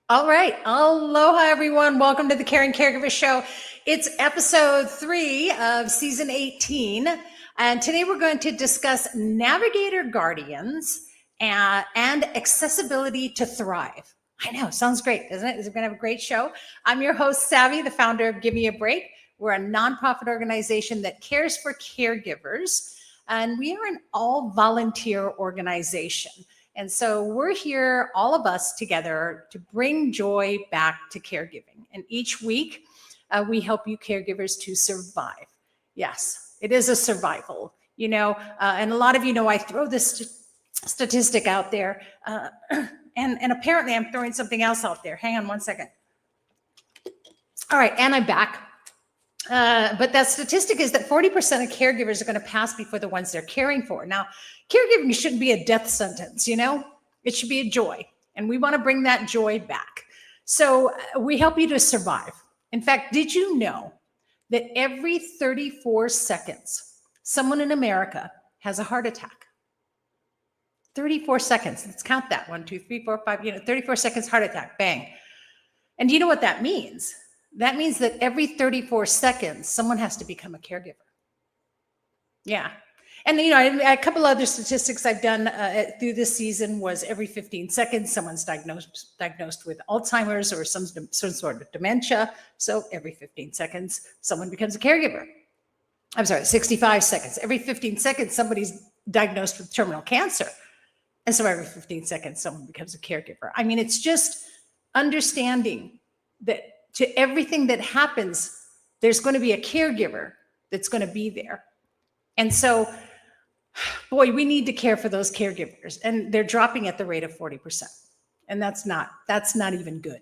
All right. Aloha, everyone. Welcome to the Caring Caregiver Show. It's episode 3 of season 18. And today we're going to discuss Navigator Guardians and accessibility to thrive. I know, sounds great, doesn't it? We're going to have a great show. I'm your host, Savy, the founder of Give Me a Break. We're a nonprofit organization that cares for caregivers, and we are an all-volunteer organization. And so we're here, all of us together, to bring joy back to caregiving. And each week, we help you caregivers to survive. Yes, it is a survival, and a lot of you know I throw this statistic out there, and apparently I'm throwing something else out there. Hang on one second. All right, and I'm back. But that statistic is that 40% of caregivers are going to pass before the ones they're caring for. Now, caregiving shouldn't be a death sentence, It should be a joy. And we want to bring that joy back. So we help you to survive. In fact, did you know that every 34 seconds, someone in America has a heart attack? 34 seconds. Let's count that. 1, 2, 3, 4, 5, 34 seconds, heart attack, bang. And do you know what that means? That means that every 34 seconds, someone has to become a caregiver. Yeah. And, a couple other statistics I've done through this season was every 15 seconds, someone's diagnosed with Alzheimer's or some sort of dementia. So every 15 seconds, someone becomes a caregiver. I'm sorry, 65 seconds. Every 15 seconds, somebody's diagnosed with terminal cancer. And so every 15 seconds, someone becomes a caregiver. I mean, it's just understanding that to everything that happens, there's going to be a caregiver that's going to be there. And so, boy, we need to care for those caregivers, and they're dropping at the rate of 40%. And that's not even good,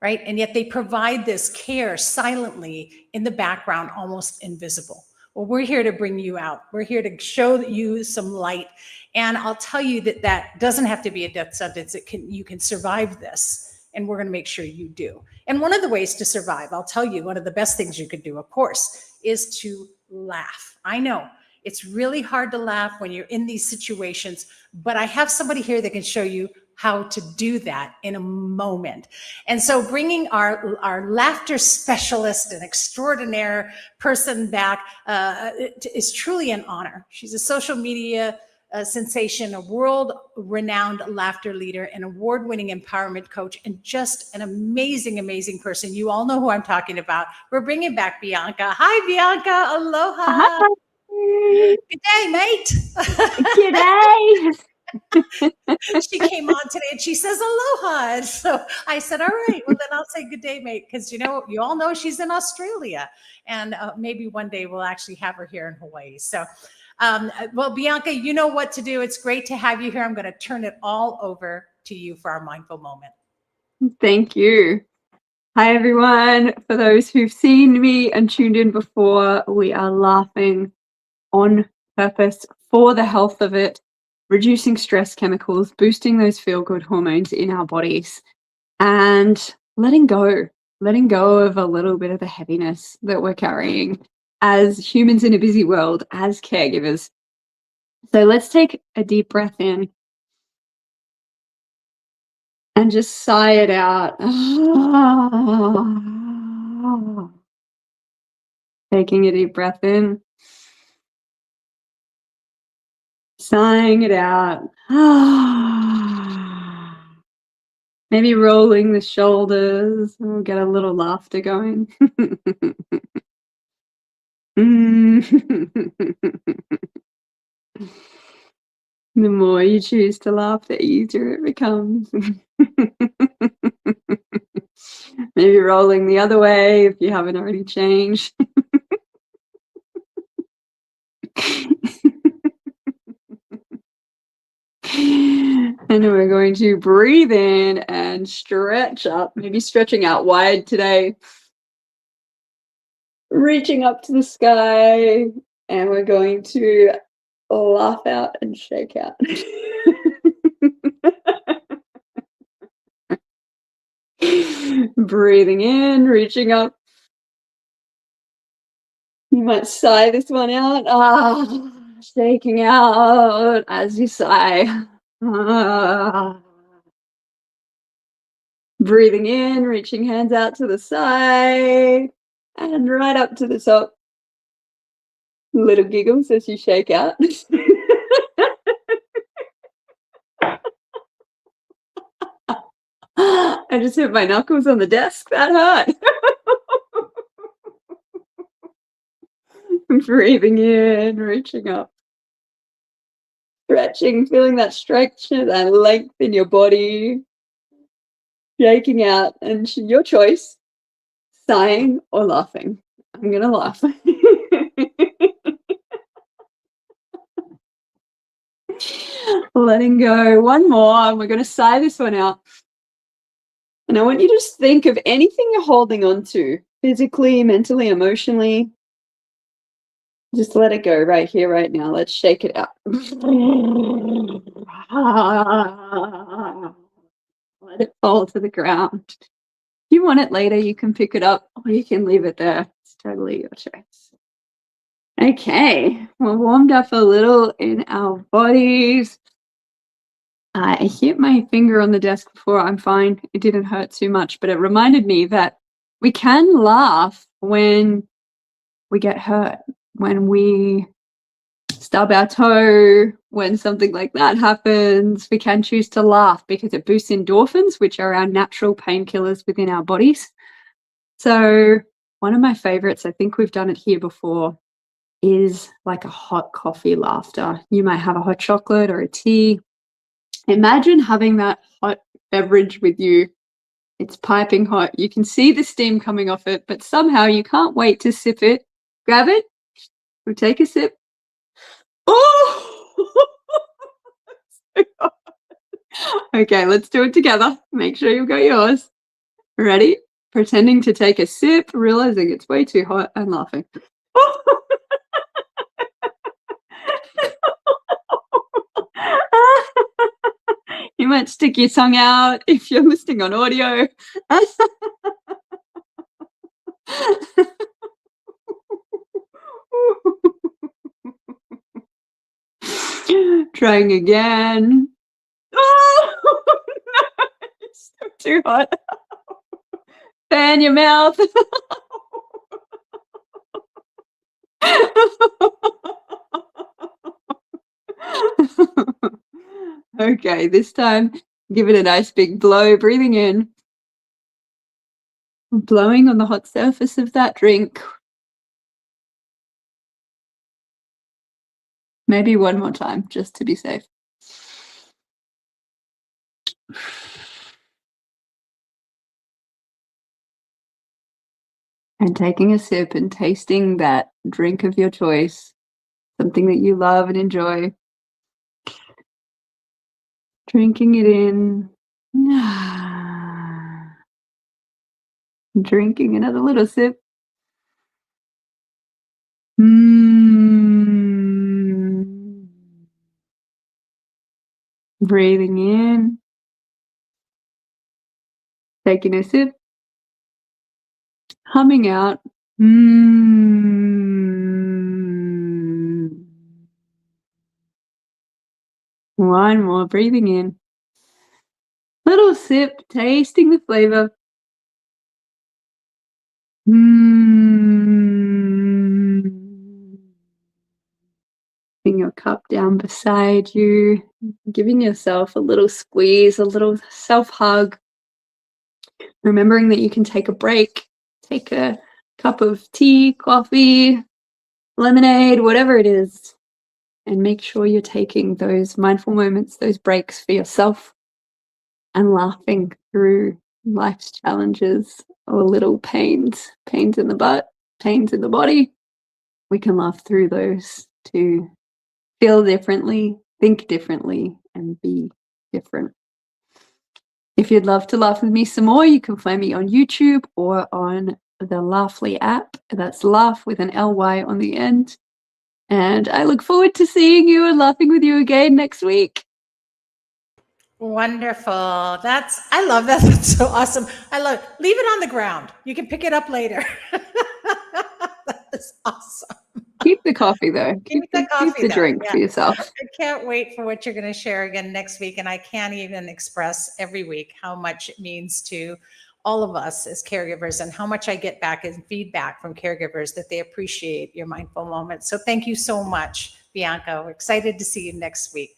right? And yet they provide this care silently in the background, almost invisible. Well, we're here to bring you out. We're here to show you some light. And I'll tell you that doesn't have to be a death sentence. You can survive this. And we're going to make sure you do. And one of the ways to survive, I'll tell you, one of the best things you could do, of course, is to laugh. I know it's really hard to laugh when you're in these situations, but I have somebody here that can show you how to do that in a moment. And so bringing our laughter specialist and extraordinaire person back is truly an honor. She's a social media sensation, a world-renowned laughter leader, an award-winning empowerment coach, and just an amazing, amazing person. You all know who I'm talking about. We're bringing back Bianca. Hi, Bianca. Aloha. Hi. Good day, mate. Good She came on today and she says aloha. And so I said, all right, well, then I'll say good day, mate, because, you all know she's in Australia. And maybe one day we'll actually have her here in Hawaii. So well, Bianca, you know what to do. It's great to have you here. I'm going to turn it all over to you for our mindful moment. Thank you. Hi, everyone. For those who've seen me and tuned in before, we are laughing on purpose for the health of it, reducing stress chemicals, boosting those feel-good hormones in our bodies, and letting go of a little bit of the heaviness that we're carrying as humans in a busy world, as caregivers. So let's take a deep breath in and just sigh it out. Taking a deep breath in, sighing it out. Maybe rolling the shoulders. We'll get a little laughter going. The more you choose to laugh, the easier it becomes. Maybe rolling the other way if you haven't already changed. And we're going to breathe in and stretch up, maybe stretching out wide today. Reaching up to the sky, and we're going to laugh out and shake out. Breathing in, reaching up. You might sigh this one out. Shaking out as you sigh. Breathing in, reaching hands out to the side and right up to the top. Little giggles as you shake out. I just hit my knuckles on the desk. That hurt. Breathing in, reaching up. Stretching, feeling that stretch and length in your body. Shaking out, and your choice, sighing or laughing. I'm going to laugh. Letting go. One more, and we're going to sigh this one out. And I want you to just think of anything you're holding on to, physically, mentally, emotionally. Just let it go right here, right now. Let's shake it out. Let it fall to the ground. If you want it later, you can pick it up or you can leave it there. It's totally your choice. Okay, we're warmed up a little in our bodies. I hit my finger on the desk before. I'm fine. It didn't hurt too much, but it reminded me that we can laugh when we get hurt, when we stub our toe, when something like that happens. We can choose to laugh because it boosts endorphins, which are our natural painkillers within our bodies. So one of my favorites, I think we've done it here before, is like a hot coffee laughter. You might have a hot chocolate or a tea. Imagine having that hot beverage with you. It's piping hot. You can see the steam coming off it, but somehow you can't wait to sip it. Grab it. We'll take a sip. Oh! Okay, let's do it together. Make sure you've got yours. Ready? Pretending to take a sip, realizing it's way too hot, and laughing. You might stick your tongue out if you're listening on audio. Trying again. Oh, no, it's still too hot. Fan your mouth. Okay, this time give it a nice big blow, breathing in. Blowing on the hot surface of that drink. Maybe one more time, just to be safe. And taking a sip and tasting that drink of your choice, something that you love and enjoy. Drinking it in. Drinking another little sip. Breathing in. Taking a sip. Humming out. One more, breathing in. Little sip, tasting the flavor. Putting your cup down beside you, giving yourself a little squeeze, a little self-hug. Remembering that you can take a break, take a cup of tea, coffee, lemonade, whatever it is, and make sure you're taking those mindful moments, those breaks for yourself, and laughing through life's challenges or little pains in the butt, pains in the body. We can laugh through those to feel differently, think differently, and be different. If you'd love to laugh with me some more, you can find me on YouTube or on the Laughly app. That's laugh with an Ly on the end. And I look forward to seeing you and laughing with you again next week. Wonderful. I love that. That's so awesome. Leave it on the ground. You can pick it up later. That is awesome. Keep the coffee though. Keep the drink for yourself. I can't wait for what you're going to share again next week. And I can't even express every week how much it means to all of us as caregivers and how much I get back as feedback from caregivers that they appreciate your mindful moments. So thank you so much, Bianca. We're excited to see you next week.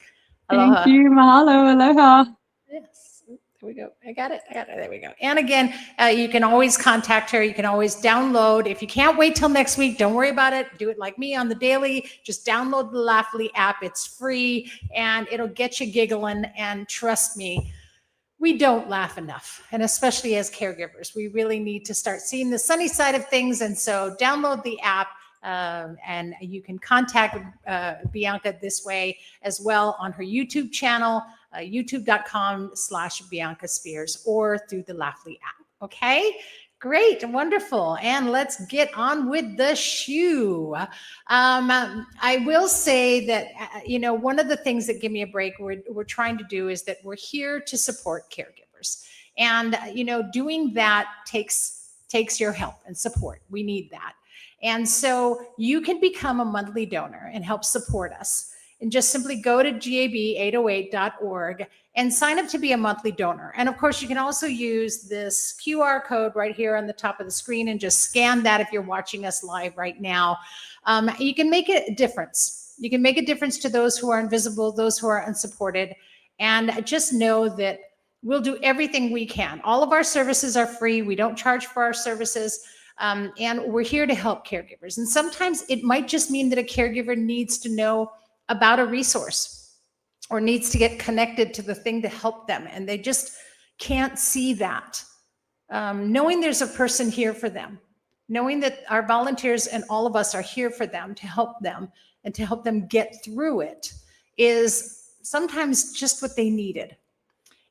Aloha. Thank you. Mahalo. Aloha. Yes. There we go. I got it. There we go. And again, you can always contact her. You can always download. If you can't wait till next week, don't worry about it. Do it like me on the daily. Just download the Laughly app. It's free and it'll get you giggling. And trust me, we don't laugh enough. And especially as caregivers, we really need to start seeing the sunny side of things. And so download the app. And you can contact Bianca this way as well on her YouTube channel, youtube.com/Bianca Spears, or through the Laughly app. Okay, great, wonderful. And let's get on with the shoe. I will say that, one of the things that Give Me a Break we're trying to do is that we're here to support caregivers. And, doing that takes your help and support. We need that. And so you can become a monthly donor and help support us. And just simply go to gab808.org and sign up to be a monthly donor. And of course, you can also use this QR code right here on the top of the screen and just scan that if you're watching us live right now. You can make a difference. You can make a difference to those who are invisible, those who are unsupported. And just know that we'll do everything we can. All of our services are free. We don't charge for our services. And we're here to help caregivers. And sometimes it might just mean that a caregiver needs to know about a resource or needs to get connected to the thing to help them. And they just can't see that. Knowing there's a person here for them, knowing that our volunteers and all of us are here for them to help them and to help them get through it is sometimes just what they needed.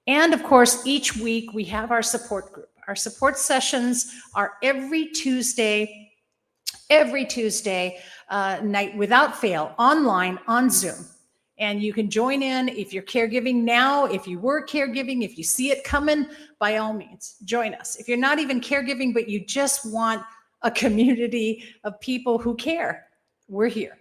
And of course, each week we have our support group. Our support sessions are every Tuesday night without fail, online on Zoom. And you can join in if you're caregiving now, if you were caregiving, if you see it coming, by all means, join us. If you're not even caregiving, but you just want a community of people who care, we're here.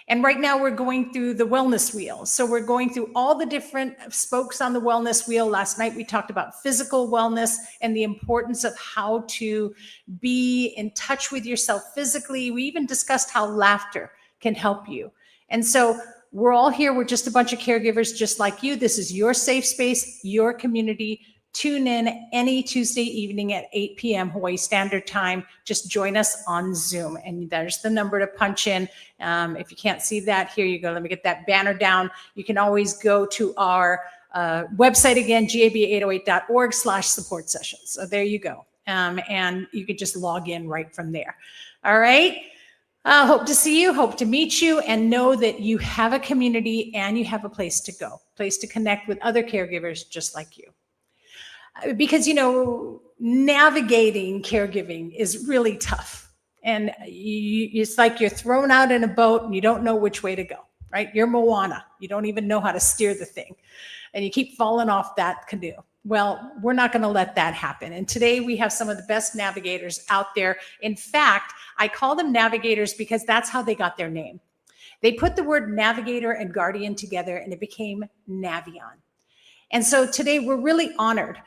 And right now we're going through the wellness wheel. So we're going through all the different spokes on the wellness wheel. Last night we talked about physical wellness and the importance of how to be in touch with yourself physically. We even discussed how laughter can help you. And so we're all here. We're just a bunch of caregivers just like you. This is your safe space, your community. Tune in any Tuesday evening at 8 p.m. Hawaii Standard Time. Just join us on Zoom. And there's the number to punch in. If you can't see that, here you go. Let me get that banner down. You can always go to our website again, gab808.org/support sessions. So there you go. And you can just log in right from there. All right. Hope to see you, hope to meet you, and know that you have a community and you have a place to go, place to connect with other caregivers just like you. Because, navigating caregiving is really tough. And it's like you're thrown out in a boat and you don't know which way to go, right? You're Moana. You don't even know how to steer the thing. And you keep falling off that canoe. Well, we're not going to let that happen. And today we have some of the best navigators out there. In fact, I call them navigators because that's how they got their name. They put the word navigator and guardian together and it became Navian. And so today we're really honored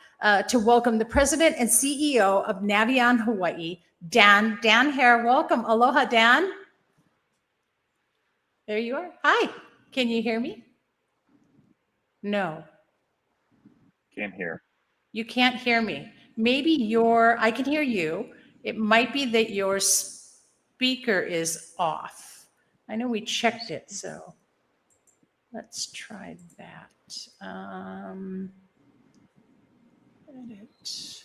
to welcome the president and CEO of Navian Hawaii, Dan Haire. Welcome. Aloha, Dan. There you are. Hi. Can you hear me? No. Can't hear. You can't hear me. Maybe I can hear you. It might be that your speaker is off. I know we checked it, so let's try that. Edit.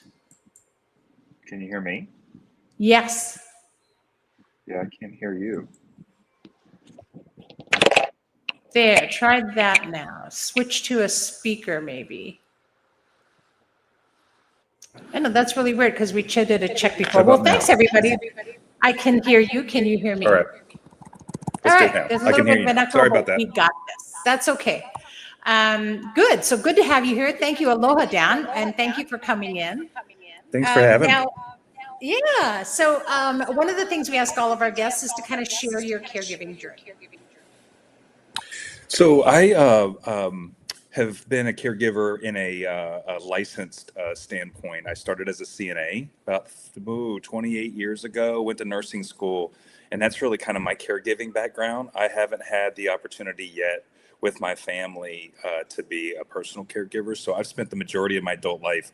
Can you hear me? Yes. Yeah, I can't hear you. There, try that now. Switch to a speaker, maybe. I know that's really weird because we did a check before. Well, thanks, everybody. I can hear you. Can you hear me? All right. All right. There's a little bit of an echo. Sorry about that. We got this. That's okay. Good. So good to have you here. Thank you. Aloha, Dan. And thank you for coming in. Thanks for having me. Yeah. So one of the things we ask all of our guests is to kind of share your caregiving journey. So I have been a caregiver in a licensed standpoint. I started as a CNA about 28 years ago, went to nursing school, and that's really kind of my caregiving background. I haven't had the opportunity yet with my family to be a personal caregiver. So I've spent the majority of my adult life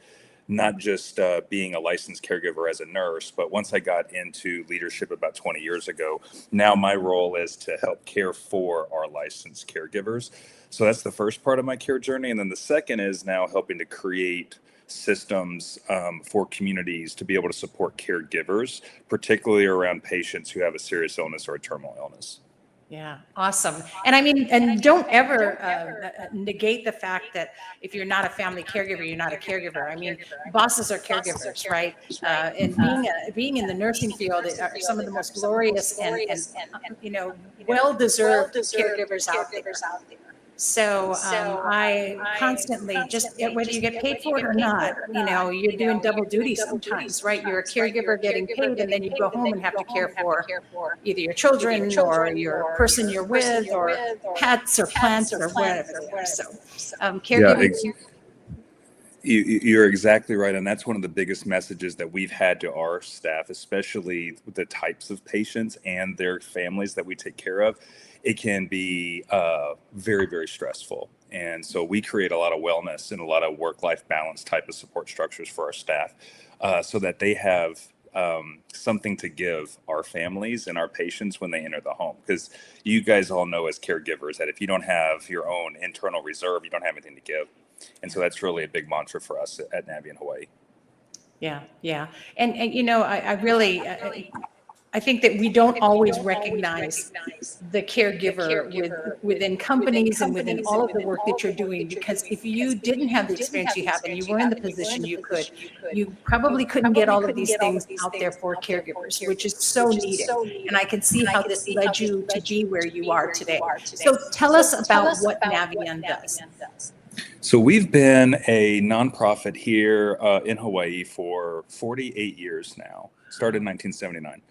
not just being a licensed caregiver as a nurse, but once I got into leadership about 20 years ago, now my role is to help care for our licensed caregivers. So that's the first part of my care journey. And then the second is now helping to create systems for communities to be able to support caregivers, particularly around patients who have a serious illness or a terminal illness. Yeah, awesome. And I mean, and don't ever negate the fact that if you're not a family caregiver, you're not a caregiver. I mean, bosses are caregivers, right? And being in the nursing field are some of the most glorious and well-deserved caregivers out there. So I constantly, just whether you get paid for it or not, you're doing double duty sometimes, right? You're a caregiver getting paid, and then you go home and have to care for either your children or your person you're with, or pets or plants or whatever they are. So caregiving. You're exactly right. And that's one of the biggest messages that we've had to our staff, especially the types of patients and their families that we take care of. It can be very, very stressful. And so we create a lot of wellness and a lot of work-life balance type of support structures for our staff so that they have something to give our families and our patients when they enter the home. Because you guys all know as caregivers that if you don't have your own internal reserve, you don't have anything to give. And so that's really a big mantra for us at Navian Hawaii. Yeah, yeah. And I really, I think that we don't always recognize the caregiver within companies and within all of the work that you're doing, because if you didn't have the experience you have and you were in the position you probably couldn't get all of these things out there for caregivers, which is so needed. And I can see how this led you to be where you are today. So tell us about what Navian does. So we've been a nonprofit here in Hawaii for 48 years now, started in 1979.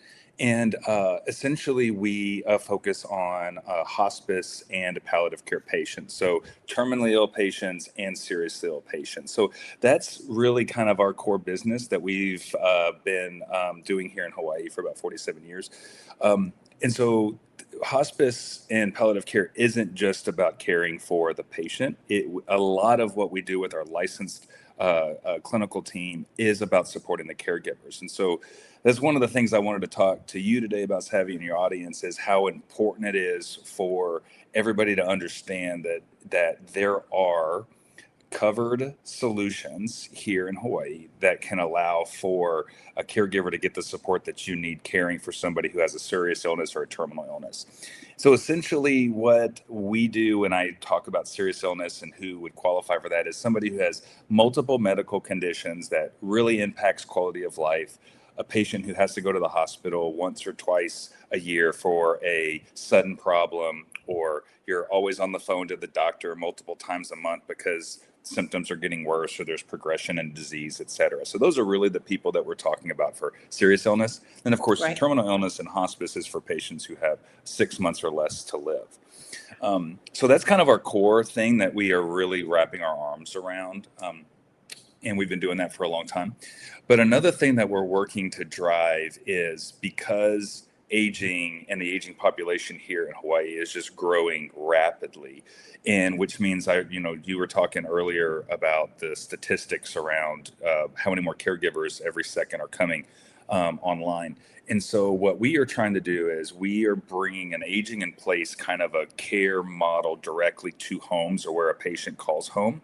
And essentially, we focus on hospice and palliative care patients, so terminally ill patients and seriously ill patients. So that's really kind of our core business that we've been doing here in Hawaii for about 47 years. And so hospice and palliative care isn't just about caring for the patient. A lot of what we do with our licensed clinical team is about supporting the caregivers. And so that's one of the things I wanted to talk to you today about, Savy, and your audience, is how important it is for everybody to understand that there are covered solutions here in Hawaii that can allow for a caregiver to get the support that you need caring for somebody who has a serious illness or a terminal illness. So essentially what we do when I talk about serious illness and who would qualify for that is somebody who has multiple medical conditions that really impacts quality of life, a patient who has to go to the hospital once or twice a year for a sudden problem, or you're always on the phone to the doctor multiple times a month because symptoms are getting worse or there's progression in disease, et cetera. So those are really the people that we're talking about for serious illness. And of course, right, terminal illness and hospice is for patients who have 6 months or less to live. So that's kind of our core thing that we are really wrapping our arms around. And we've been doing that for a long time. But another thing that we're working to drive is, because aging and the aging population here in Hawaii is just growing rapidly, and which means you were talking earlier about the statistics around how many more caregivers every second are coming online. And so what we are trying to do is we are bringing an aging in place kind of a care model directly to homes or where a patient calls home.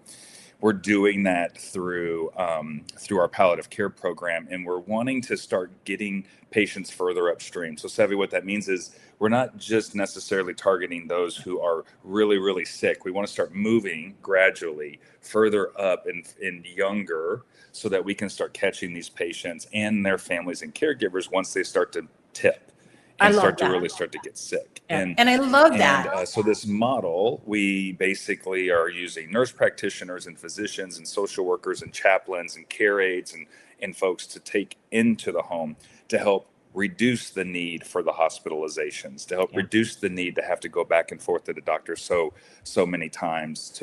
We're doing that through our palliative care program, and we're wanting to start getting patients further upstream. So, Savy, what that means is we're not just necessarily targeting those who are really, really sick. We want to start moving gradually further up and younger, so that we can start catching these patients and their families and caregivers once they start to tip. and love start to get sick. Yeah. And I love that. And so this model, we basically are using nurse practitioners and physicians and social workers and chaplains and care aides and folks to take into the home to help reduce the need for the hospitalizations, to help reduce the need to have to go back and forth to the doctor so many times.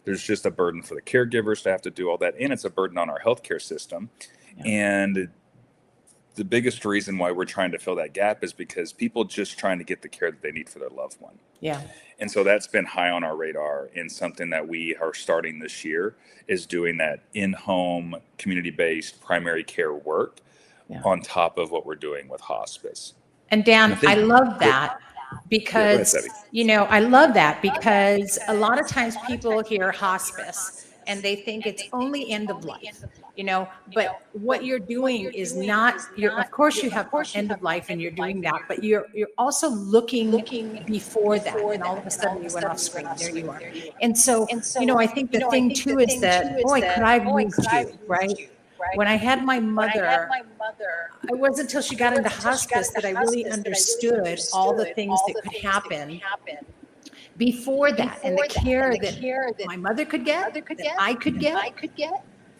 There's just a burden for the caregivers to have to do all that, and it's a burden on our healthcare system. And the biggest reason why we're trying to fill that gap is because people just trying to get the care that they need for their loved one. Yeah. And so that's been high on our radar, and something that we are starting this year is doing that in-home community-based primary care work on top of what we're doing with hospice. And Dan, I love that because, I love that because a lot of times people hear hospice and they think it's only end of life, but what you're doing is not, of course you have end of life and you're doing that, but you're also looking before that. And all of a sudden you went off screen, there you are. And so, I think the thing too is that, boy, could I have moved you, right? When I had my mother, it wasn't until she got into hospice that I really understood all the things that could happen before that, and the care that my mother could get, that I could get,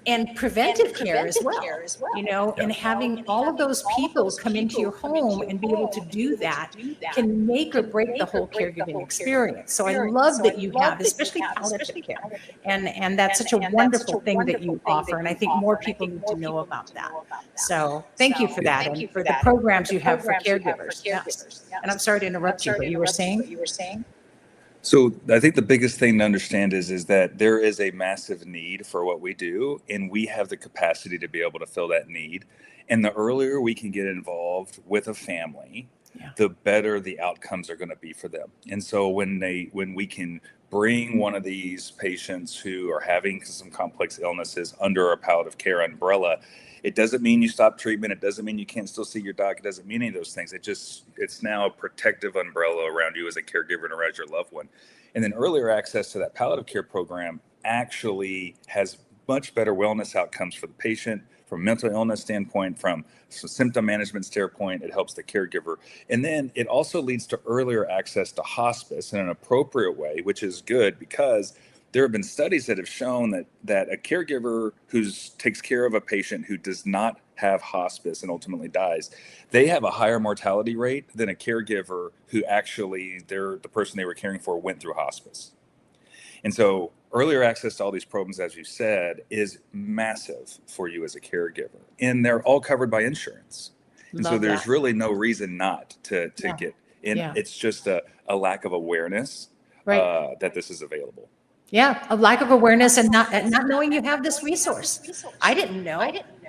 and preventive care as well, and having all of those people come into your home and be able to do that can make or break the whole caregiving experience. So I love that you have, especially palliative care, and that's such a wonderful thing that you offer, and I think more people need to know about that. So thank you for that, and for the programs you have for caregivers. Yes. And I'm sorry to interrupt you, but you were saying? So I think the biggest thing to understand is that there is a massive need for what we do, and we have the capacity to be able to fill that need. And the earlier we can get involved with a family, the better the outcomes are going to be for them. And so when we can bring one of these patients who are having some complex illnesses under our palliative care umbrella, it doesn't mean you stop treatment. It doesn't mean you can't still see your doc. It doesn't mean any of those things. It's now a protective umbrella around you as a caregiver and around your loved one. And then earlier access to that palliative care program actually has much better wellness outcomes for the patient, from a mental illness standpoint, from a symptom management standpoint. It helps the caregiver. And then it also leads to earlier access to hospice in an appropriate way, which is good because there have been studies that have shown that a caregiver who takes care of a patient who does not have hospice and ultimately dies, they have a higher mortality rate than a caregiver who actually the person they were caring for went through hospice. And so earlier access to all these programs, as you said, is massive for you as a caregiver. And they're all covered by insurance. And so there's really no reason not to get in. It's just a lack of awareness that this is available. Yeah, a lack of awareness and not knowing you have this resource. I didn't know,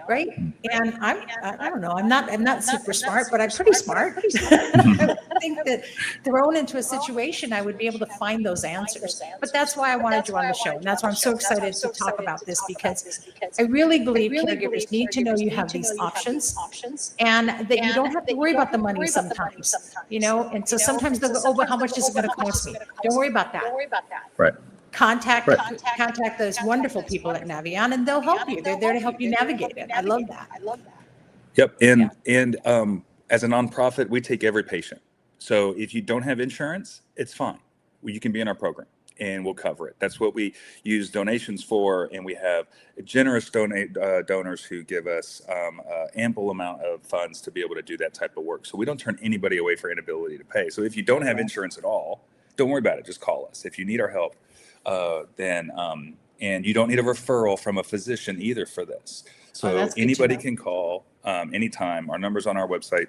right? And I don't know. I'm not super smart, but I'm pretty smart. I think that thrown into a situation, I would be able to find those answers. But that's why I wanted you on the show, and that's why I'm so excited to talk about this, because I really believe caregivers need to know you have these options, and that you don't have to worry about the money sometimes. And so sometimes they'll go, "Oh, but how much is it going to cost me?" Don't worry about that. Right. Contact those wonderful people at Navian, and they'll help you. They're there to help you navigate it. I love that. Yep. And as a nonprofit, we take every patient. So if you don't have insurance, it's fine. You can be in our program and we'll cover it. That's what we use donations for. And we have generous donors who give us ample amount of funds to be able to do that type of work. So we don't turn anybody away for inability to pay. So if you don't have insurance at all, don't worry about it. Just call us. If you need our help, and you don't need a referral from a physician either for this. So anybody can call anytime. Our number's on our website.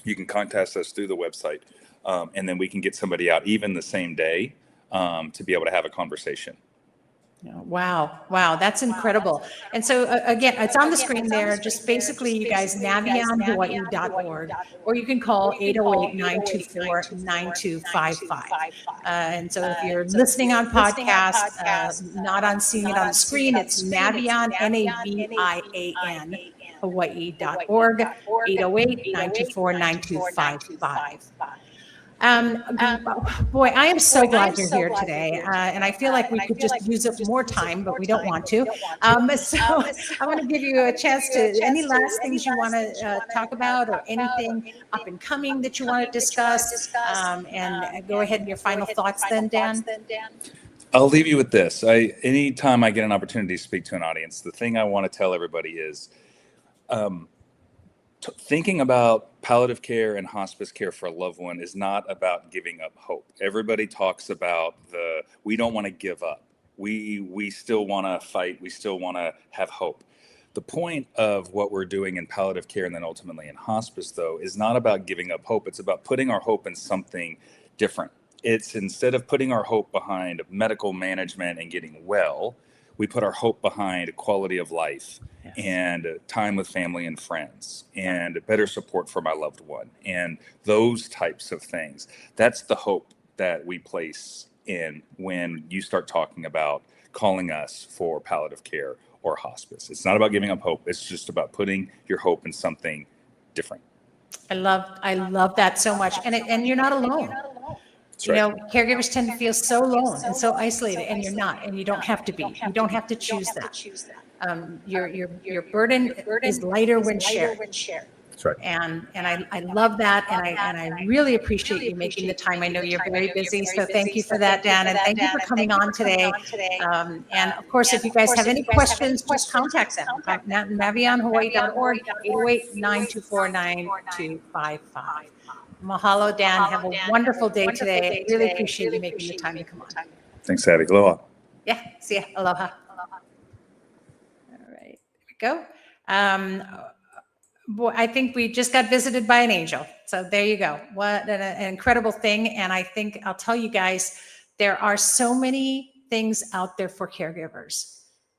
You can contact us through the website, and then we can get somebody out even the same day to be able to have a conversation. Wow. That's incredible. And so again, it's on the screen there. Just basically, you guys, navianhawaii.org, or you can call 808-924-9255. And so if you're listening on podcast, not on seeing it on the screen, it's Navian, Navian, Hawaii.org, 808-924-9255. Boy, I am so glad you're here today. And I feel like we could just use up more time, but we don't want to. So I want to give you a chance to, any last things you want to talk about, or anything up and coming that you want to discuss. And go ahead and your final thoughts then, Dan. I'll leave you with this. Anytime I get an opportunity to speak to an audience, the thing I want to tell everybody is thinking about palliative care and hospice care for a loved one is not about giving up hope. Everybody talks about we don't want to give up. We still want to fight. We still want to have hope. The point of what we're doing in palliative care and then ultimately in hospice, though, is not about giving up hope. It's about putting our hope in something different. It's instead of putting our hope behind medical management and getting well, we put our hope behind quality of life. Yes. And time with family and friends and better support for my loved one and those types of things. That's the hope that we place in when you start talking about calling us for palliative care or hospice. It's not about giving up hope. It's just about putting your hope in something different. I love that so much. And you're not alone. That's you right. know, caregivers tend to feel so alone and so isolated, and you're not, and you don't have to be. You don't have to choose that. Your burden is lighter when shared. That's right. And I love that, and I really appreciate you making the time. I know you're very busy, so thank you for that, Dan, and thank you for coming on today. And of course, if you guys have any questions, just contact them at navianhawaii.org, 808-924-9255. Mahalo, Dan. Have a wonderful day today. I really appreciate you making the time to come on. Thanks, Savy. Aloha. Yeah, see ya. Aloha. All right, there we go. Boy, I think we just got visited by an angel. So there you go. What an incredible thing. And I think I'll tell you guys, there are so many things out there for caregivers.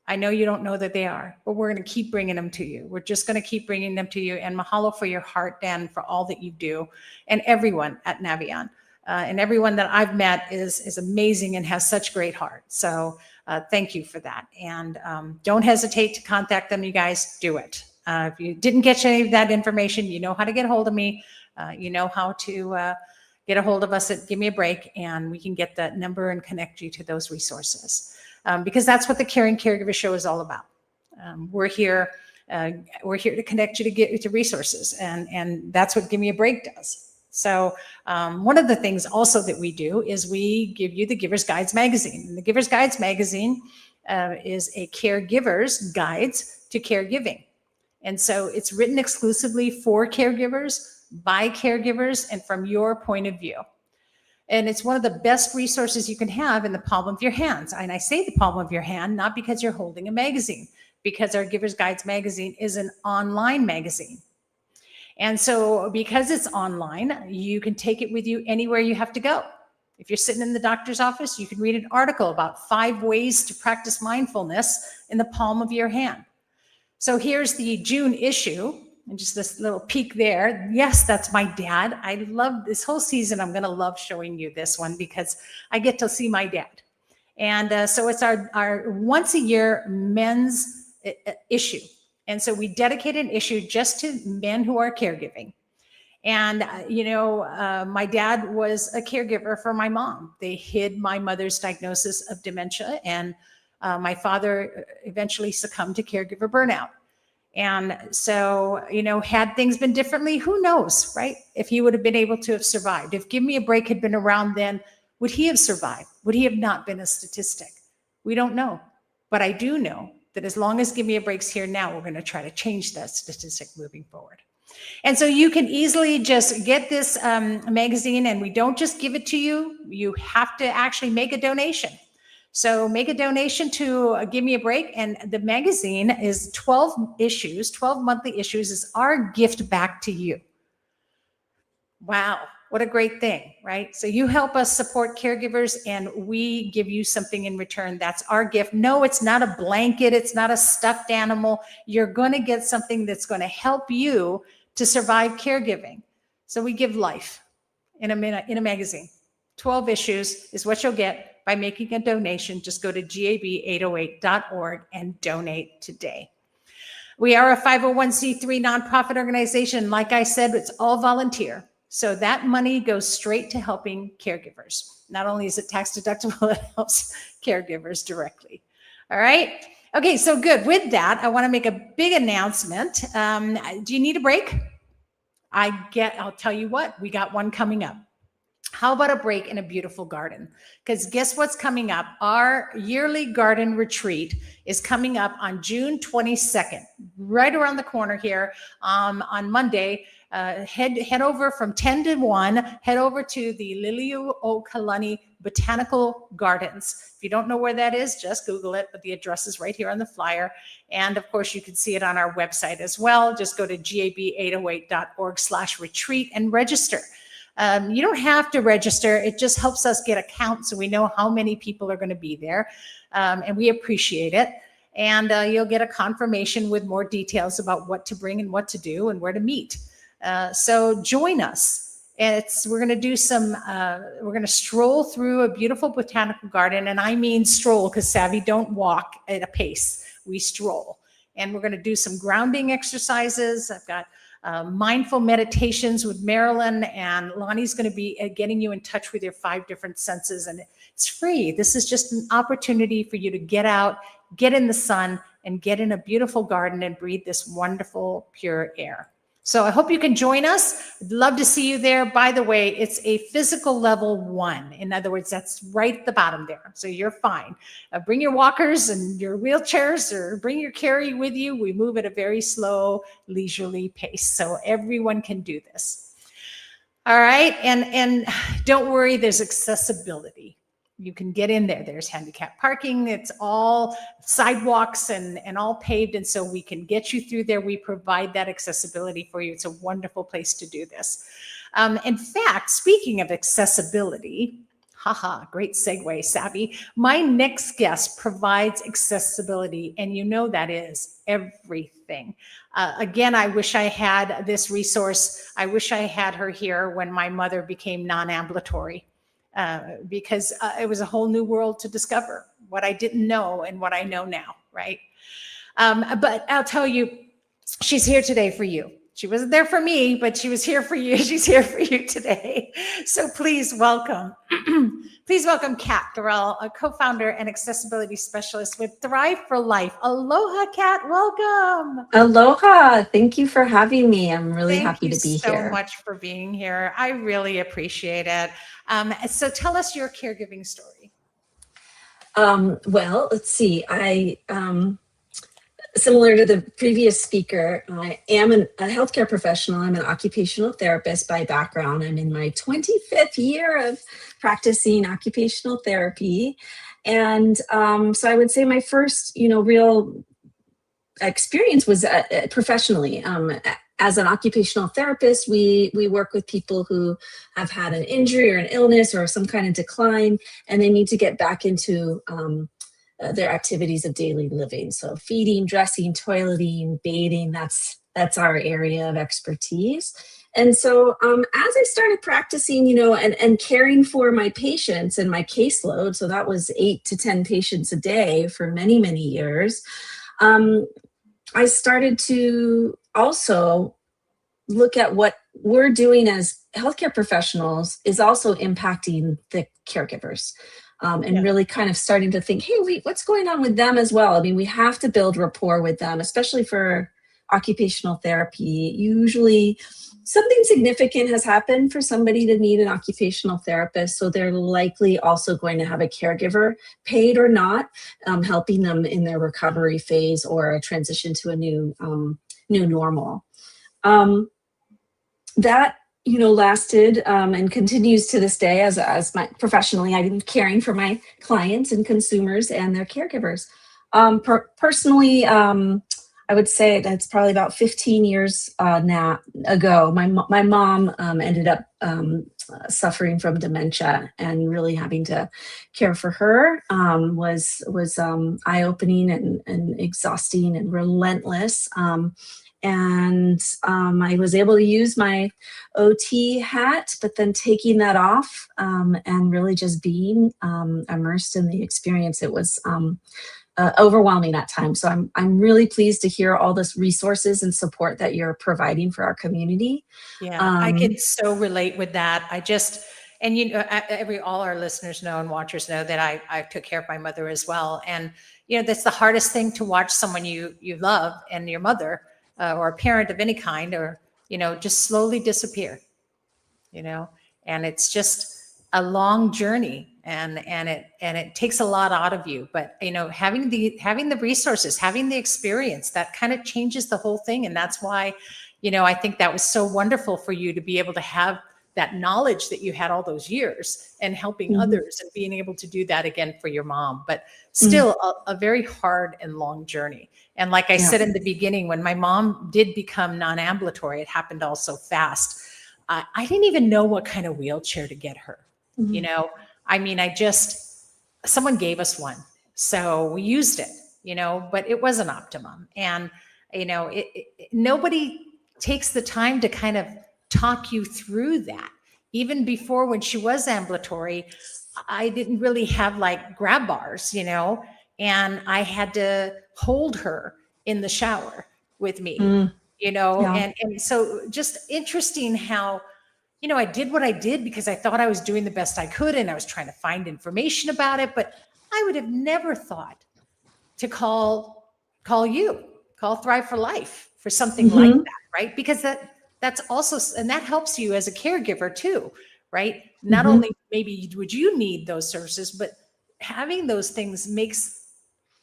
I know you don't know that they are, but we're going to keep bringing them to you. We're just going to keep bringing them to you. And mahalo for your heart, Dan, for all that you do, and everyone at Navian. And everyone that I've met is amazing and has such great heart. So thank you for that. And don't hesitate to contact them, you guys. Do it. If you didn't get any of that information, you know how to get a hold of me. You know how to get a hold of us at Give Me a Break, and we can get that number and connect you to those resources. Because that's what the Caring Caregiver Show is all about. We're here to connect you to resources, and that's what Give Me a Break does. So one of the things also that we do is we give you the Giver's Guides magazine. And the Giver's Guides magazine is a caregiver's guides to caregiving. And so it's written exclusively for caregivers, by caregivers, and from your point of view. And it's one of the best resources you can have in the palm of your hands. And I say the palm of your hand, not because you're holding a magazine, because our Giver's Guides magazine is an online magazine. And so because it's online, you can take it with you anywhere you have to go. If you're sitting in the doctor's office, you can read an article about 5 ways to practice mindfulness in the palm of your hand. So here's the June issue, and just this little peek there. Yes, that's my dad. I love this whole season. I'm going to love showing you this one because I get to see my dad. And so it's our once a year men's issue. And so we dedicate an issue just to men who are caregiving. And, my dad was a caregiver for my mom. They hid my mother's diagnosis of dementia, and my father eventually succumbed to caregiver burnout. And so, had things been differently, who knows, right? If he would have been able to have survived. If Give Me a Break had been around then, would he have survived? Would he have not been a statistic? We don't know. But I do know that as long as Give Me a Break's here now, we're going to try to change that statistic moving forward. And so you can easily just get this magazine, and we don't just give it to you. You have to actually make a donation. So make a donation to Give Me a Break, and the magazine is 12 issues, 12 monthly issues is our gift back to you. Wow, what a great thing, right? So you help us support caregivers, and we give you something in return. That's our gift. No, it's not a blanket. It's not a stuffed animal. You're going to get something that's going to help you to survive caregiving. So we give life in a magazine. 12 issues is what you'll get by making a donation. Just go to gab808.org and donate today. We are a 501c3 nonprofit organization. Like I said, it's all volunteer. So that money goes straight to helping caregivers. Not only is it tax deductible, it helps caregivers directly. All right. Okay, so good. With that, I want to make a big announcement. Do you need a break? I'll tell you what, we got one coming up. How about a break in a beautiful garden? Because guess what's coming up? Our yearly garden retreat is coming up on June 22nd, right around the corner here on Monday. Head over from 10 to 1, head over to the Liliuokalani Botanical Gardens. If you don't know where that is, just Google it, but the address is right here on the flyer. And of course, you can see it on our website as well. Just go to gab808.org/retreat and register. You don't have to register. It just helps us get a count so we know how many people are going to be there. And we appreciate it. And you'll get a confirmation with more details about what to bring and what to do and where to meet. So join us. And we're going to do we're going to stroll through a beautiful botanical garden. And I mean stroll, because Savy don't walk at a pace. We stroll. And we're going to do some grounding exercises. I've got mindful meditations with Marilyn, and Lonnie's going to be getting you in touch with your 5 different senses. And it's free. This is just an opportunity for you to get out, get in the sun, and get in a beautiful garden and breathe this wonderful, pure air. So I hope you can join us. I'd love to see you there. By the way, it's a physical level 1. In other words, that's right at the bottom there. So you're fine. Bring your walkers and your wheelchairs, or bring your carry with you. We move at a very slow, leisurely pace, so everyone can do this. All right. And don't worry, there's accessibility. You can get in there. There's handicap parking. It's all sidewalks and all paved. And so we can get you through there. We provide that accessibility for you. It's a wonderful place to do this. In fact, speaking of accessibility, great segue, Savy. My next guest provides accessibility, and you know that is everything. Again, I wish I had this resource. I wish I had her here when my mother became non-ambulatory. Because it was a whole new world to discover, what I didn't know and what I know now, right? But I'll tell you, she's here today for you. She wasn't there for me, but she was here for you. She's here for you today. So please welcome, Catia Garell, a co-founder and accessibility specialist with Thrive for Life. Aloha, Cat. Welcome. Aloha. Thank you for having me. I'm really happy to be here. Thank you so much for being here. I really appreciate it. So tell us your caregiving story. Well, let's see. Similar to the previous speaker, I am a healthcare professional. I'm an occupational therapist by background. I'm in my 25th year of practicing occupational therapy. And so I would say my first, real experience was professionally. As an occupational therapist, we work with people who have had an injury or an illness or some kind of decline, and they need to get back into their activities of daily living. So feeding, dressing, toileting, bathing, that's our area of expertise. And so as I started practicing, and caring for my patients and my caseload, so that was 8 to 10 patients a day for many, many years, I started to also look at what we're doing as healthcare professionals is also impacting the caregivers. Really kind of starting to think, hey, what's going on with them as well? I mean, we have to build rapport with them, especially for occupational therapy. Usually something significant has happened for somebody to need an occupational therapist. So they're likely also going to have a caregiver, paid or not, helping them in their recovery phase or a transition to a new normal. That lasted and continues to this day as my professionally, I'm caring for my clients and consumers and their caregivers. Personally, I would say that's probably about 15 years now ago. My mom ended up suffering from dementia, and really having to care for her was eye-opening and exhausting and relentless. I was able to use my OT hat, but then taking that off and really just being immersed in the experience, it was overwhelming at times. So I'm really pleased to hear all this resources and support that you're providing for our community. Yeah, I can so relate with that. And all our listeners know and watchers know that I took care of my mother as well. And, that's the hardest thing, to watch someone you love and your mother or a parent of any kind, or, just slowly disappear, and it's just a long journey, and it takes a lot out of you. But, having the resources, having the experience, that kind of changes the whole thing. And that's why, I think that was so wonderful for you to be able to have that knowledge that you had all those years, and helping others, and being able to do that again for your mom. But still a very hard and long journey. And like I said in the beginning, when my mom did become non-ambulatory, it happened all so fast. I didn't even know what kind of wheelchair to get her. Someone gave us one, so we used it, but it wasn't optimum. And, nobody takes the time to kind of talk you through that. Even before, when she was ambulatory, I didn't really have like grab bars, and I had to hold her in the shower with me, and so just interesting how, I did what I did because I thought I was doing the best I could, and I was trying to find information about it, but I would have never thought to call Thrive for Life for something like that, right? Because that's also, and that helps you as a caregiver too, right? Not only maybe would you need those services, but having those things makes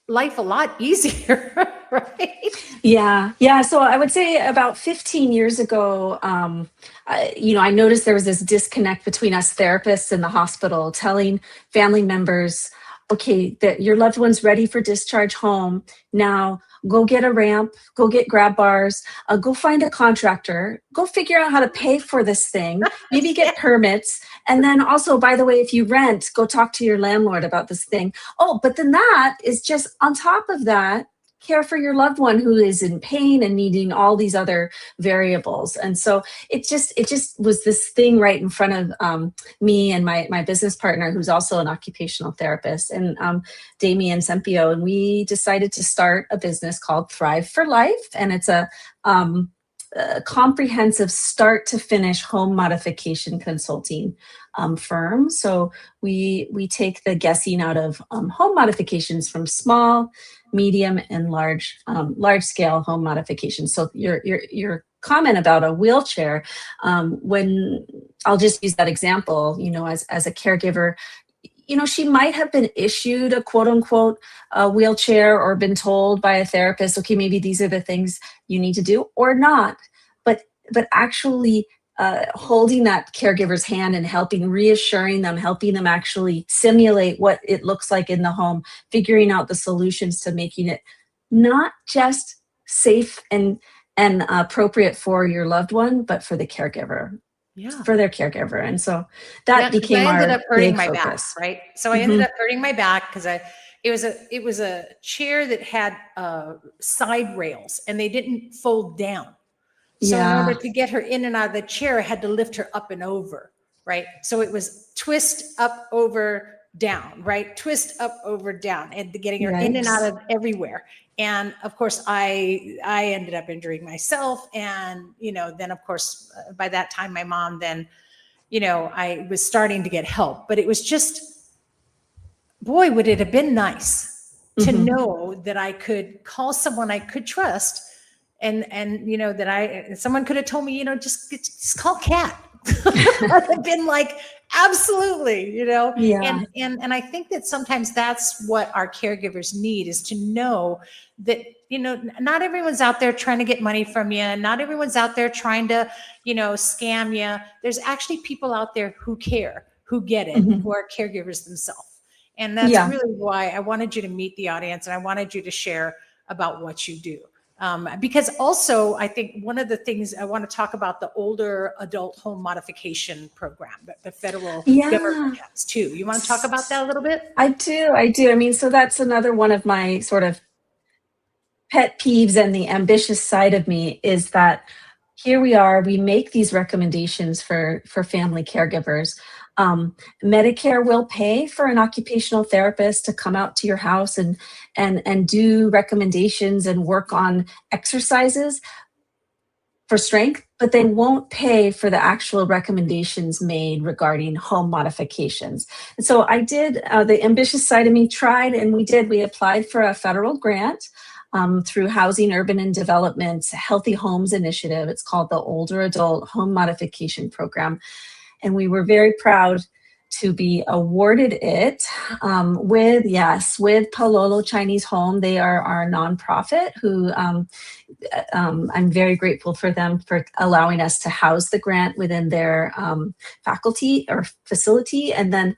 life a lot easier, right? Yeah. So I would say about 15 years ago, I noticed there was this disconnect between us therapists in the hospital, telling family members, okay, that your loved one's ready for discharge home. Now go get a ramp, go get grab bars, go find a contractor, go figure out how to pay for this thing, maybe get permits. And then also, by the way, if you rent, go talk to your landlord about this thing. Oh, but then that is just on top of that, care for your loved one who is in pain and needing all these other variables. And so it just was this thing right in front of me and my business partner, who's also an occupational therapist, and Damian Sempio. And we decided to start a business called Thrive for Life. And it's a comprehensive start to finish home modification consulting firm. So we take the guessing out of home modifications, from small, medium, and large scale home modifications. So your comment about a wheelchair, when I'll just use that example, as a caregiver, she might have been issued a quote unquote wheelchair, or been told by a therapist, okay, maybe these are the things you need to do, or not. But actually holding that caregiver's hand and reassuring them, helping them actually simulate what it looks like in the home, figuring out the solutions to making it not just safe and appropriate for your loved one, but for the caregiver. For their caregiver. And so that became our big focus. I ended up hurting my back, right? So I ended up hurting my back because it was a chair that had side rails, and they didn't fold down. So in order to get her in and out of the chair, I had to lift her up and over, right? So it was twist up, over, down, right? Twist up, over, down, and getting her in and out of everywhere. And of course, I ended up injuring myself. And, then of course, by that time, my mom then, I was starting to get help. But it was just, boy, would it have been nice to know that I could call someone I could trust. And that someone could have told me, just call Cat. I'd have been like, absolutely, And I think that sometimes that's what our caregivers need, is to know that, not everyone's out there trying to get money from you. Not everyone's out there trying to, scam you. There's actually people out there who care, who get it, who are caregivers themselves. And that's really why I wanted you to meet the audience, and I wanted you to share about what you do. Because also, I think one of the things I want to talk about, the older adult home modification program that the federal government has too. You want to talk about that a little bit? I do. I mean, so that's another one of my sort of pet peeves, and the ambitious side of me is that here we are, we make these recommendations for family caregivers. Medicare will pay for an occupational therapist to come out to your house and do recommendations and work on exercises for strength, but they won't pay for the actual recommendations made regarding home modifications. And so I did, the ambitious side of me tried, and we applied for a federal grant through Housing, Urban and Development's Healthy Homes Initiative. It's called the Older Adult Home Modification Program. And we were very proud to be awarded it with Palolo Chinese Home. They are our nonprofit who I'm very grateful for them for allowing us to house the grant within their faculty or facility. And then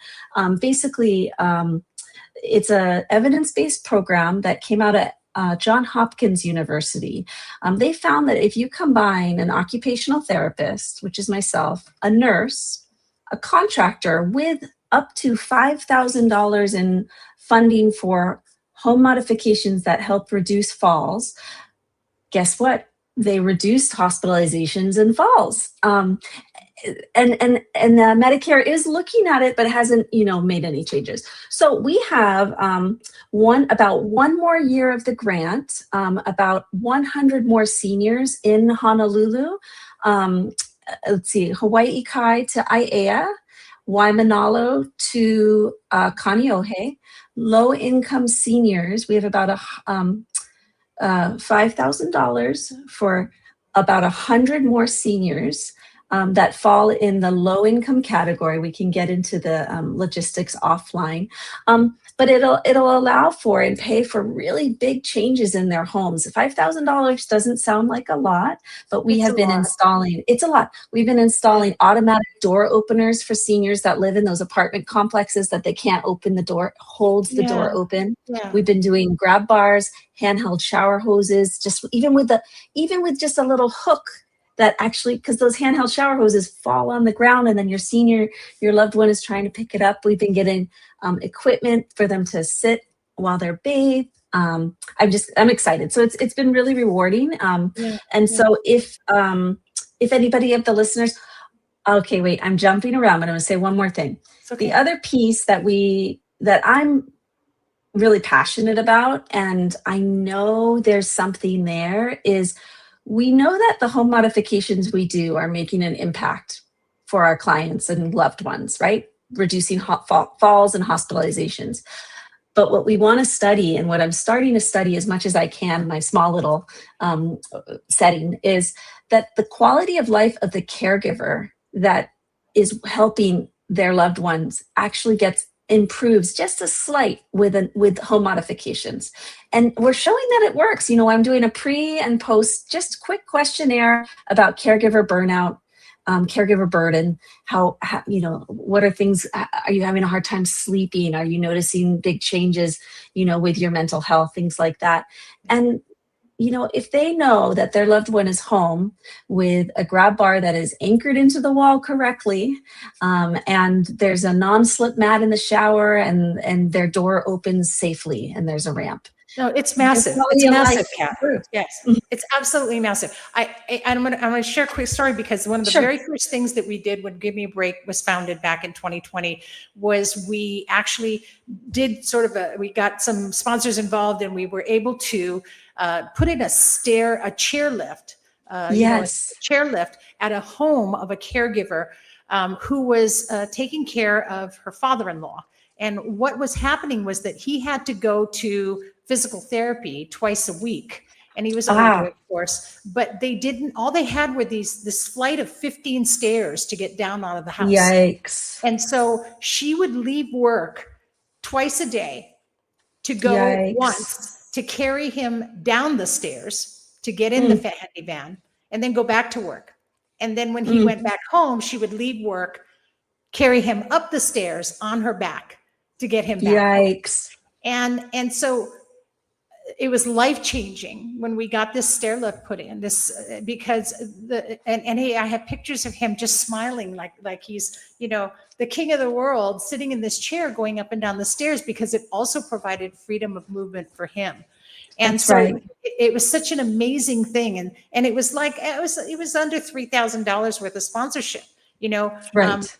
it's a evidence-based program that came out at Johns Hopkins University. They found that if you combine an occupational therapist, which is myself, a nurse, a contractor with up to $5,000 in funding for home modifications that help reduce falls, guess what? They reduced hospitalizations and falls. And Medicare is looking at it, but hasn't, made any changes. So we have about one more year of the grant, about 100 more seniors in Honolulu. Hawaii Kai to Aiea, Waimanalo to Kaneohe. Low-income seniors, we have about $5,000 for about 100 more seniors that fall in the low-income category. We can get into the logistics offline. But it'll allow for and pay for really big changes in their homes. $5,000 doesn't sound like a lot, but it's a lot. We've been installing automatic door openers for seniors that live in those apartment complexes that they can't open the door, holds the door open. Yeah. We've been doing grab bars, handheld shower hoses, even with just a little hook that actually, because those handheld shower hoses fall on the ground and then your loved one is trying to pick it up. We've been getting equipment for them to sit while they're bathed. I'm excited. So it's been really rewarding. So if anybody of the listeners, okay, wait, I'm jumping around, but I'm going to say one more thing. Okay. The other piece that I'm really passionate about, and I know there's something there, is we know that the home modifications we do are making an impact for our clients and loved ones, right? Reducing falls and hospitalizations. But what we want to study, and what I'm starting to study as much as I can in my small little setting, is that the quality of life of the caregiver that is helping their loved ones actually improves just a slight with home modifications. And we're showing that it works. I'm doing a pre and post, just quick questionnaire about caregiver burnout, caregiver burden, how what are things, are you having a hard time sleeping? Are you noticing big changes, with your mental health, things like that. And if they know that their loved one is home with a grab bar that is anchored into the wall correctly, and there's a non-slip mat in the shower, and their door opens safely, and there's a ramp. No, it's massive. It's massive, Kat. Yes, it's absolutely massive. I'm going to share a quick story, because one of the very first things that we did when Give Me a Break was founded back in 2020 was we actually did we got some sponsors involved, and we were able to put in a chairlift, chairlift at a home of a caregiver who was taking care of her father-in-law. And what was happening was that he had to go to physical therapy twice a week. And he was older, of course, but all they had were this flight of 15 stairs to get down out of the house. Yikes. And so she would leave work twice a day to go once to carry him down the stairs to get in the handy van, and then go back to work. And then when he went back home, she would leave work, carry him up the stairs on her back to get him back. Yikes. And so it was life-changing when we got this stair lift put in, because I have pictures of him just smiling like he's, the king of the world, sitting in this chair going up and down the stairs, because it also provided freedom of movement for him. And it was such an amazing thing. And it was under $3,000 worth of sponsorship. you know? Right.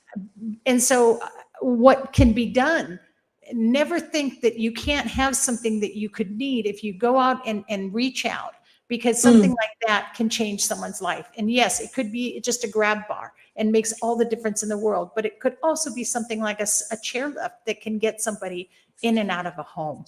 And so what can be done? Never think that you can't have something that you could need if you go out and reach out, because something like that can change someone's life. And yes, it could be just a grab bar and makes all the difference in the world, but it could also be something like a chairlift that can get somebody in and out of a home.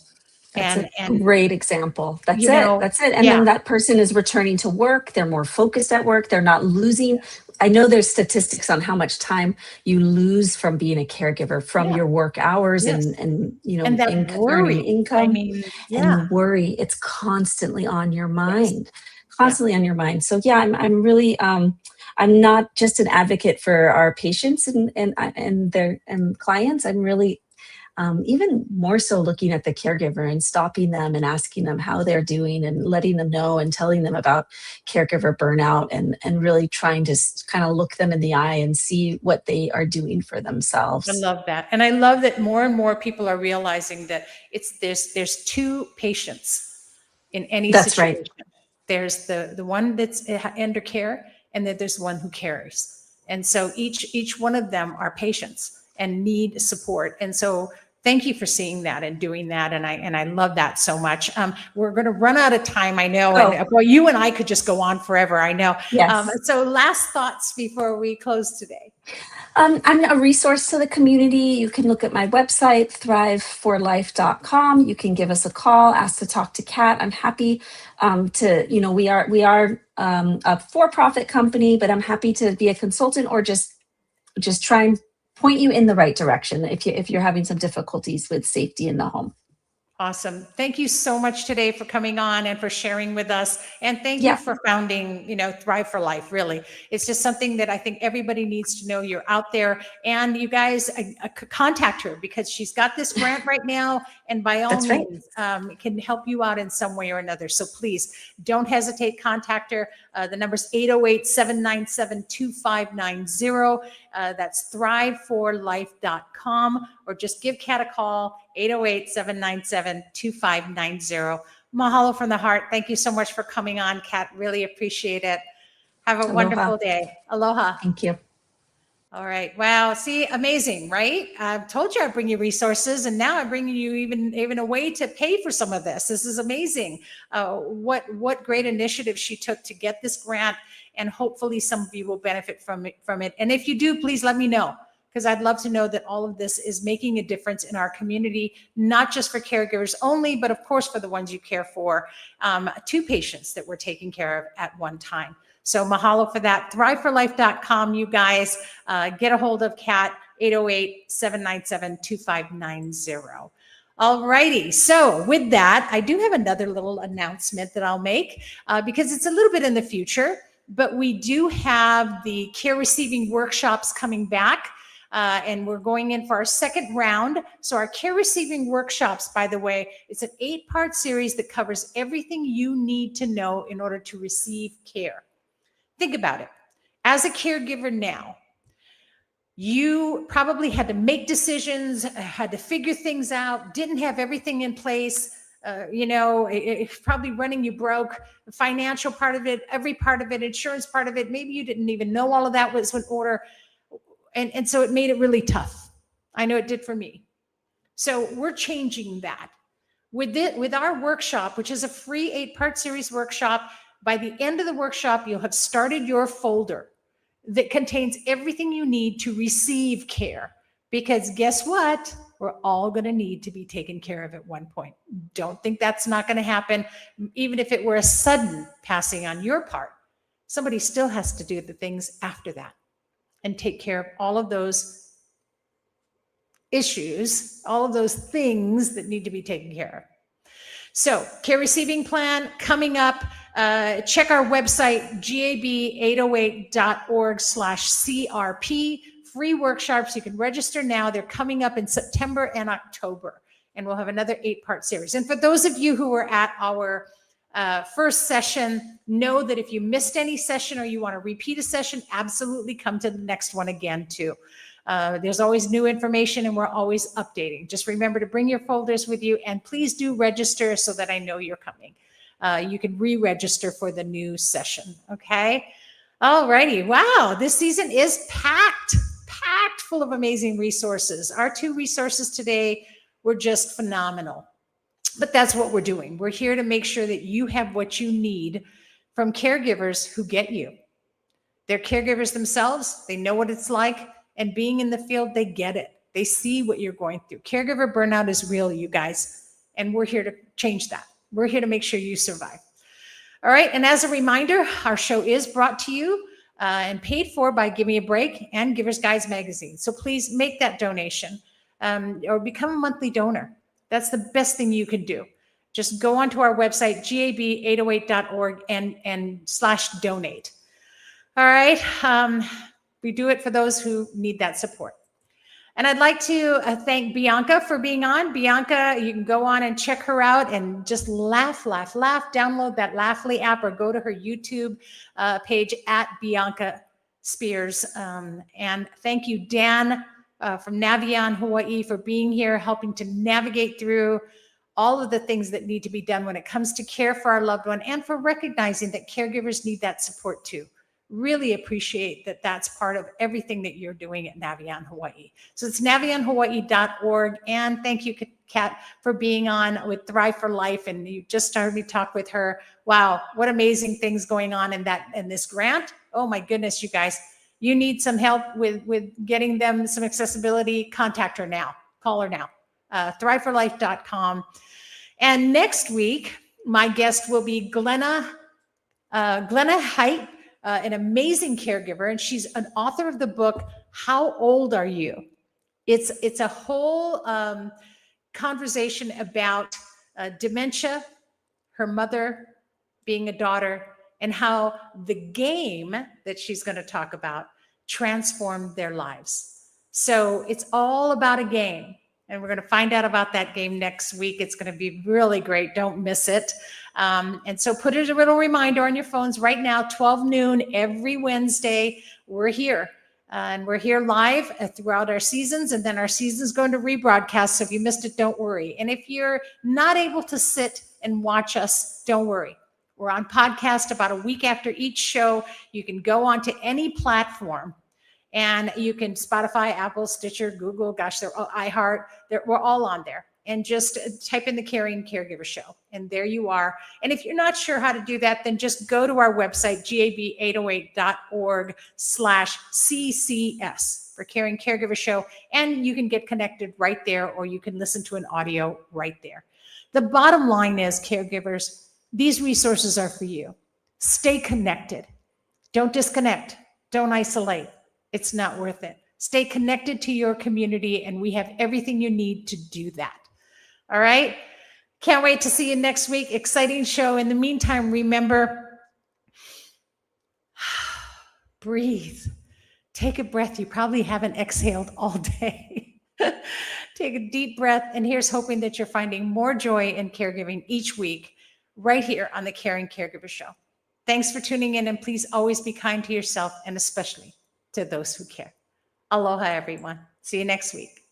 That's And a great example. That's you it. know, That's it. And yeah, then that person is returning to work. They're more focused at work. They're not losing. I know there's statistics on how much time you lose from being a caregiver from yeah, your work hours yes. and And that earning worry, I income mean, yeah, and worry. It's constantly on your yes, mind, yeah, constantly on your mind. So yeah, I'm really, I'm not just an advocate for our patients and their and clients. I'm really even more so looking at the caregiver and stopping them and asking them how they're doing and letting them know and telling them about caregiver burnout and really trying to kind of look them in the eye and see what they are doing for I themselves. love that. And I love that more and more people are realizing that there's two patients in any That's right. situation. There's the one that's under care, and then there's one who cares. And so each one of them are patients and need support. And so thank you for seeing that and doing that. And I love that so much. We're going to run out of time, I know. Oh, And well, you and I could just go on forever, I know. yes. So last thoughts before we close today. I'm a resource to the community. You can look at my website, thriveforlife.com. You can give us a call, ask to talk to Kat. I'm happy we are a for-profit company, but I'm happy to be a consultant or just try and point you in the right direction if you're having some difficulties with safety in the home. Awesome. Thank you so much today for coming on and for sharing with us. And thank you Yeah. for founding, Thrive for Life, really. It's just something that I think everybody needs to know. You're out there, and you guys contact her, because she's got this grant right now, and by all That's right. means, it can help you out in some way or another. So please don't hesitate, contact her. The number's 808-797-2590. That's thriveforlife.com, or just give Kat a call, 808-797-2590. Mahalo from the heart. Thank you so much for coming on, Kat. Really appreciate it. Have a Aloha. wonderful day. Aloha. Thank you. All right. Wow. See, amazing, right? I've told you I'd bring you resources, and now I'm bringing you even a way to pay for some of this. This is amazing. What great initiative she took to get this grant, and hopefully some of you will benefit from it. And if you do, please let me know, because I'd love to know that all of this is making a difference in our community, not just for caregivers only, but of course for the ones you care for, two patients that we're taking care of at one time. So mahalo for that. Thriveforlife.com, you guys. Get a hold of Kat, 808-797-2590. All righty. So with that, I do have another little announcement that I'll make, because it's a little bit in the future, but we do have the care receiving workshops coming back. And we're going in for our second round. So our care receiving workshops, by the way, it's an 8-part series that covers everything you need to know in order to receive care. Think about it. As a caregiver now, you probably had to make decisions, had to figure things out, didn't have everything in place. It's probably running you broke. The financial part of it, every part of it, insurance part of it. Maybe you didn't even know all of that was in order. And so it made it really tough. I know it did for me. So we're changing that. With our workshop, which is a free 8-part series workshop, by the end of the workshop, you'll have started your folder that contains everything you need to receive care. Because guess what? We're all going to need to be taken care of at one point. Don't think that's not going to happen. Even if it were a sudden passing on your part, somebody still has to do the things after that and take care of all of those issues, all of those things that need to be taken care of. So care receiving plan coming up. Check our website, gab808.org/CRP. Free workshops. You can register now. They're coming up in September and October. And we'll have another 8-part series. And for those of you who were at our first session, know that if you missed any session or you want to repeat a session, absolutely come to the next one again too. There's always new information, and we're always updating. Just remember to bring your folders with you, and please do register so that I know you're coming. You can re-register for the new session, okay? All righty. Wow. This season is packed full of amazing resources. Our 2 resources today were just phenomenal. But that's what we're doing. We're here to make sure that you have what you need from caregivers who get you. They're caregivers themselves. They know what it's like. And being in the field, they get it. They see what you're going through. Caregiver burnout is real, you guys. And we're here to change that. We're here to make sure you survive. All right. And as a reminder, our show is brought to you and paid for by Give Me a Break and Givers Guides Magazine. So please make that donation or become a monthly donor. That's the best thing you can do. Just go onto our website, gab808.org and /donate. All right. We do it for those who need that support. And I'd like to thank Bianca for being on. Bianca, you can go on and check her out and just laugh. Download that Laughly app or go to her YouTube page at Bianca Spears. And thank you, Dan from Navian, Hawaii, for being here, helping to navigate through all of the things that need to be done when it comes to care for our loved one and for recognizing that caregivers need that support too. Really appreciate that that's part of everything that you're doing at Navian Hawaii. So it's navianhawaii.org. And thank you, Kat, for being on with Thrive for Life. And you just started me talk with her. Wow, what amazing things going on in this grant. Oh my goodness, you guys, you need some help with getting them some accessibility. Contact her now. Call her now. thriveforlife.com. And next week, my guest will be Glenna Haidt, an amazing caregiver, and she's an author of the book, How Old Are You? It's a whole conversation about dementia, her mother being a daughter, and how the game that she's going to talk about transformed their lives. So it's all about a game. And we're going to find out about that game next week. It's going to be really great. Don't miss it. And so put a little reminder on your phones right now, 12 noon every Wednesday. We're here. And we're here live throughout our seasons. And then our season's going to rebroadcast. So if you missed it, don't worry. And if you're not able to sit and watch us, don't worry. We're on podcast about a week after each show. You can go onto any platform. And you can Spotify, Apple, Stitcher, Google, gosh, they're all iHeart. We're all on there. And just type in the Caring Caregiver Show. And there you are. And if you're not sure how to do that, then just go to our website, gab808.org/CCS for Caring Caregiver Show. And you can get connected right there, or you can listen to an audio right there. The bottom line is, caregivers, these resources are for you. Stay connected. Don't disconnect. Don't isolate. It's not worth it. Stay connected to your community, and we have everything you need to do that. All right? Can't wait to see you next week. Exciting show. In the meantime, remember, breathe. Take a breath. You probably haven't exhaled all day. Take a deep breath, and here's hoping that you're finding more joy in caregiving each week right here on the Caring Caregiver Show. Thanks for tuning in, and please always be kind to yourself and especially to those who care. Aloha, everyone. See you next week.